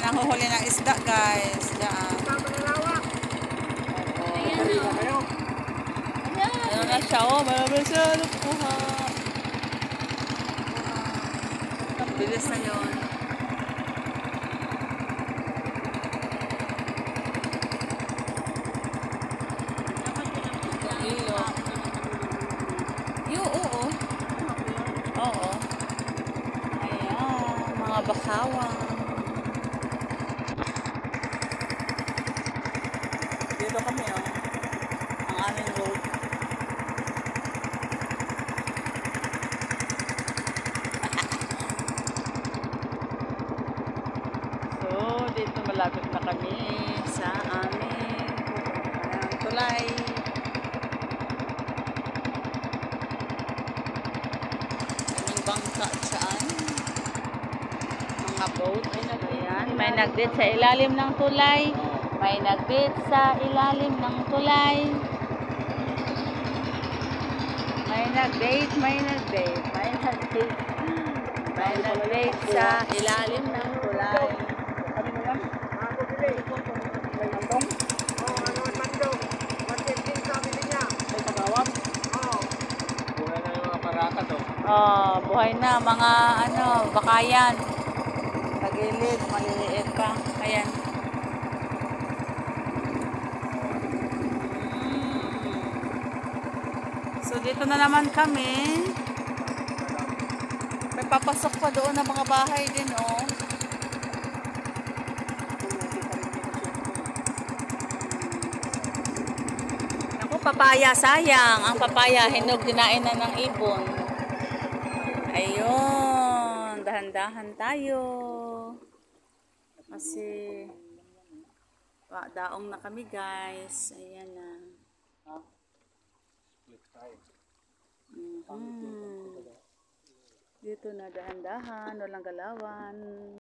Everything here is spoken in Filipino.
Nanguhuli ng isda, guys. Diyan. Ano na siya, oh. Marami siya. Nakuha. Bilis na yun. Oo. Oo. Ayan, mga bakawan. Dito kami, oh. Ang aming road. So, dito malapit na kami sa aming tulay. Bangka saan? Mga boat. Ayan, may nagdit sa ilalim ng tulay. May nagdit sa ilalim ng tulay. May nagdate sa ilalim ng tulay. Oh, buhay na mga bakayan. Tagilid, maliliit pa. Ayan. So dito na naman kami. May papasok pa doon ng mga bahay din, oh. Naku, papaya, sayang. Ang papaya, hinog dinain na ng ibon. Ayun, dahan-dahan tayo. Kasi daong na kami, guys. Ayan na. Dito na dahan-dahan, walang galawan.